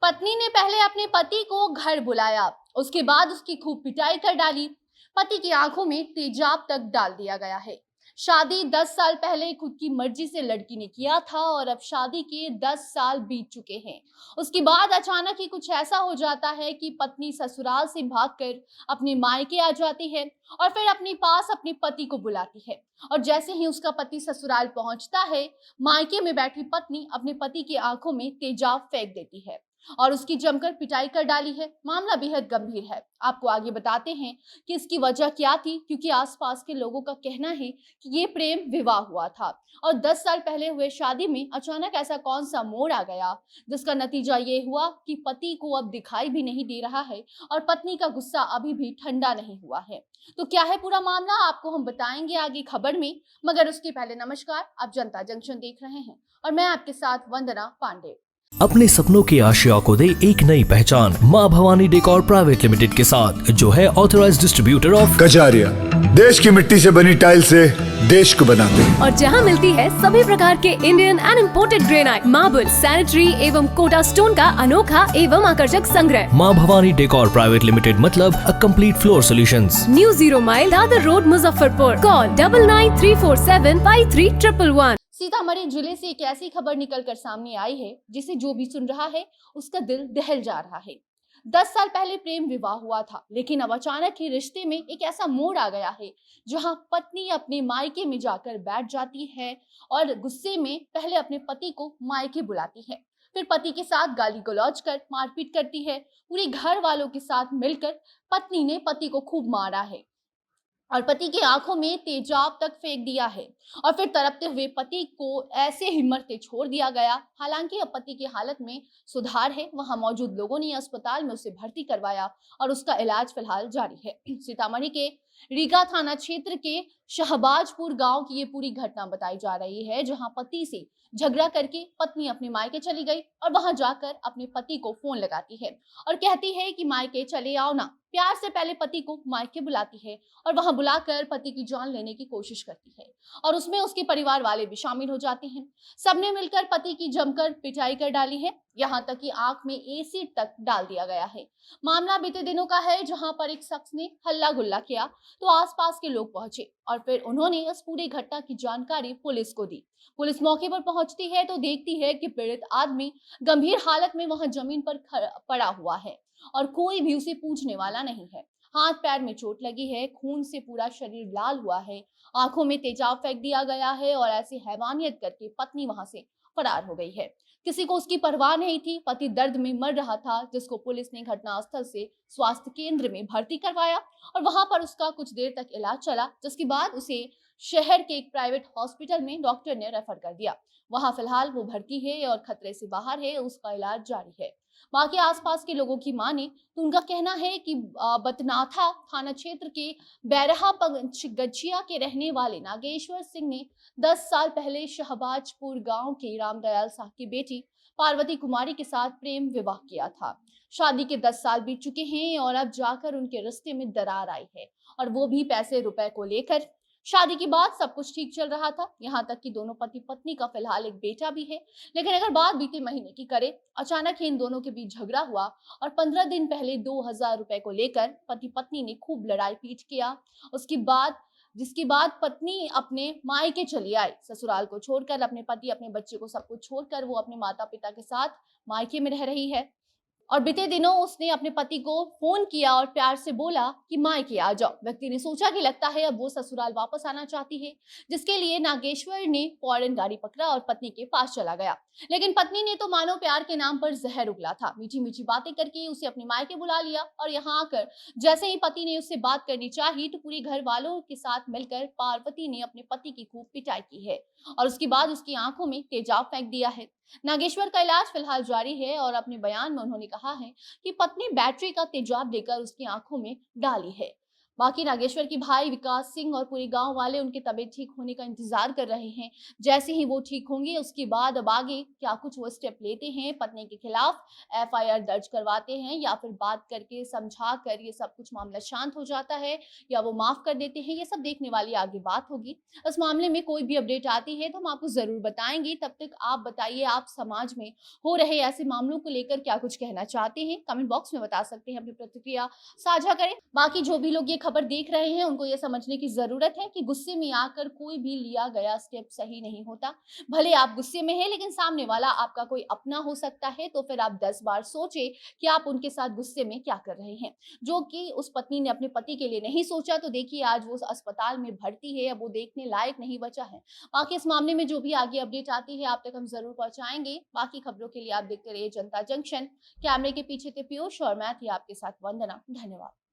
पत्नी ने पहले अपने पति को घर बुलाया, उसके बाद उसकी खूब पिटाई कर डाली। पति की आंखों में तेजाब तक डाल दिया गया है। शादी 10 साल पहले खुद की मर्जी से लड़की ने किया था और अब शादी के 10 साल बीत चुके हैं। उसके बाद अचानक ही कुछ ऐसा हो जाता है कि पत्नी ससुराल से भागकर अपने मायके आ जाती है और फिर अपने पास अपने पति को बुलाती है। और जैसे ही उसका पति ससुराल पहुंचता है, मायके में बैठी पत्नी अपने पति की आंखों में तेजाब फेंक देती है और उसकी जमकर पिटाई कर डाली है। मामला बेहद गंभीर है। आपको आगे बताते हैं कि इसकी वजह क्या थी, क्योंकि आसपास के लोगों का कहना है कि ये प्रेम विवाह हुआ था और 10 साल पहले हुए शादी में अचानक ऐसा कौन सा मोड़ आ गया जिसका नतीजा ये हुआ कि पति को अब दिखाई भी नहीं दे रहा है और पत्नी का गुस्सा अभी भी ठंडा नहीं हुआ है। तो क्या है पूरा मामला, आपको हम बताएंगे आगे खबर में, मगर उसके पहले नमस्कार, आप जनता जंक्शन देख रहे हैं और मैं आपके साथ वंदना पांडे। अपने सपनों की आशिया को दे एक नई पहचान माँ भवानी डेकोर प्राइवेट लिमिटेड के साथ, जो है ऑथराइज्ड डिस्ट्रीब्यूटर ऑफ कजारिया। देश की मिट्टी से बनी टाइल से देश को बनाते हैं और जहां मिलती है सभी प्रकार के Indian and imported granite, marble, sanitary एवं कोटा स्टोन का अनोखा एवं आकर्षक संग्रह। माँ भवानी डेकोर प्राइवेट लिमिटेड मतलब a complete floor solutions. New 0 mile Dadar road, Muzaffarpur. Call 9934753111। Sitamarhi जिले से एक ऐसी खबर निकलकर सामने आई है जिसे जो भी सुन रहा है उसका दिल दहल जा रहा है। 10 साल पहले प्रेम विवाह हुआ था, लेकिन अब अचानक ही रिश्ते में एक ऐसा मोड़ आ गया है जहां पत्नी अपने मायके में जाकर बैठ जाती है और गुस्से में पहले अपने पति को मायके बुलाती है, फिर पति के साथ गाली गलौज कर मारपीट करती है। पूरे घर वालों के साथ मिलकर पत्नी ने पति को खूब मारा है और पति की आंखों में तेजाब तक फेंक दिया है और फिर तड़पते हुए पति को ऐसे ही मरते छोड़ दिया गया। हालांकि अब पति की हालत में सुधार है। वहां मौजूद लोगों ने अस्पताल में उसे भर्ती करवाया और उसका इलाज फिलहाल जारी है। सीतामढ़ी के रीगा थाना क्षेत्र के शहबाजपुर गांव की ये पूरी घटना बताई जा रही है, जहां पति से झगड़ा करके पत्नी अपने मायके चली गई और वहां जाकर अपने पति को फोन लगाती है और कहती है कि मायके चले आओ ना। प्यार से पहले पति को मायके बुलाती है और वहां बुलाकर पति की जान लेने की कोशिश करती है और उसमें उसके परिवार वाले भी शामिल हो जाते हैं। सबने मिलकर पति की जमकर पिटाई कर डाली है, यहाँ तक कि आंख में एसिड तक डाल दिया गया है। मामला बीते दिनों का है, जहां पर एक शख्स ने हल्ला गुल्ला किया तो आसपास के लोग पहुंचे और फिर उन्होंने इस पूरी घटना की जानकारी पुलिस को दी। पुलिस मौके पर पहुंचती है तो देखती है कि पीड़ित आदमी गंभीर हालत में वहां जमीन पर पड़ा हुआ है और कोई भी उसे पूछने वाला नहीं है। हाथ पैर में चोट लगी है, खून से पूरा शरीर लाल हुआ है, आंखों में तेजाब फेंक दिया गया है और ऐसी हैवानियत करके पत्नी वहां से फरार हो गई है। किसी को उसकी परवाह नहीं थी। पति दर्द में मर रहा था, जिसको पुलिस ने घटनास्थल से स्वास्थ्य केंद्र में भर्ती करवाया और वहां पर उसका कुछ देर तक इलाज चला, जिसके बाद उसे शहर के एक प्राइवेट हॉस्पिटल में डॉक्टर ने रेफर कर दिया। वहां फिलहाल वो भर्ती है और खतरे से बाहर है, उसका इलाज जारी है। बाकी आसपास के लोगों की माने तो उनका कहना है कि बतनाथा थाना क्षेत्र के बैरहा गछिया के रहने वाले नागेश्वर सिंह ने 10 साल पहले शहबाजपुर गांव के रामदयाल साहब की बेटी पार्वती कुमारी के साथ प्रेम विवाह किया था। शादी के 10 साल बीत चुके हैं और अब जाकर उनके रिश्ते में दरार आई है और वो भी पैसे रुपए को लेकर। शादी के बाद सब कुछ ठीक चल रहा था, यहाँ तक कि दोनों पति पत्नी का फिलहाल एक बेटा भी है। लेकिन अगर बात बीते महीने की करें, अचानक ही इन दोनों के बीच झगड़ा हुआ और 15 दिन पहले 2000 रुपए को लेकर पति पत्नी ने खूब लड़ाई पीट किया। जिसके बाद पत्नी अपने मायके चली आई, ससुराल को छोड़कर, अपने पति अपने बच्चे को सब कुछ छोड़कर वो अपने माता पिता के साथ मायके में रह रही है। और बीते दिनों उसने अपने पति को फोन किया और प्यार से बोला कि मायके आ जाओ। व्यक्ति ने सोचा कि लगता है अब वो ससुराल वापस आना चाहती है, जिसके लिए नागेश्वर ने फौरन गाड़ी पकड़ा और पत्नी के पास चला गया। लेकिन पत्नी ने तो मानो प्यार के नाम पर जहर उगला था। मीठी मीठी बातें करके उसे अपने मायके बुला लिया और यहाँ आकर जैसे ही पति ने उससे बात करनी चाहिए तो पूरे घर वालों के साथ मिलकर पार्वती ने अपने पति की खूब पिटाई की है और उसके बाद उसकी आंखों में तेजाब फेंक दिया है। नागेश्वर का इलाज फिलहाल जारी है और अपने बयान में उन्होंने कहा है कि पत्नी बैटरी का तेजाब लेकर उसकी आंखों में डाली है। बाकी नागेश्वर के भाई विकास सिंह और पूरे गांव वाले उनकी तबीयत ठीक होने का इंतजार कर रहे हैं। जैसे ही वो ठीक होंगे उसके बाद अब आगे क्या कुछ वो स्टेप लेते हैं, पत्नी के खिलाफ एफआईआर दर्ज करवाते हैं या फिर बात करके समझा कर ये सब कुछ मामला शांत हो जाता है या वो माफ कर देते हैं, ये सब देखने वाली आगे बात होगी। इस मामले में कोई भी अपडेट आती है तो हम आपको जरूर बताएंगे। तब तक आप बताइए, आप समाज में हो रहे ऐसे मामलों को लेकर क्या कुछ कहना चाहते हैं, कमेंट बॉक्स में बता सकते हैं, अपनी प्रतिक्रिया साझा करें। बाकी जो भी लोग ये खबर देख रहे हैं उनको ये समझने की जरूरत है कि गुस्से में आकर कोई भी लिया गया स्टेप सही नहीं होता। भले आप गुस्से में हैं लेकिन सामने वाला आपका कोई अपना हो सकता है, तो फिर आप 10 बार सोचें कि आप उनके साथ गुस्से में क्या कर रहे हैं। जो कि उस पत्नी ने अपने पति के लिए नहीं सोचा, तो देखिए आज वो अस्पताल में भर्ती है, अब वो देखने लायक नहीं बचा है। बाकी इस मामले में जो भी आगे अपडेट आती है आप तक हम जरूर पहुंचाएंगे। बाकी खबरों के लिए आप देखते रहिए जनता जंक्शन। कैमरे के पीछे थे पीयूष और मैं थी आपके साथ वंदना। धन्यवाद।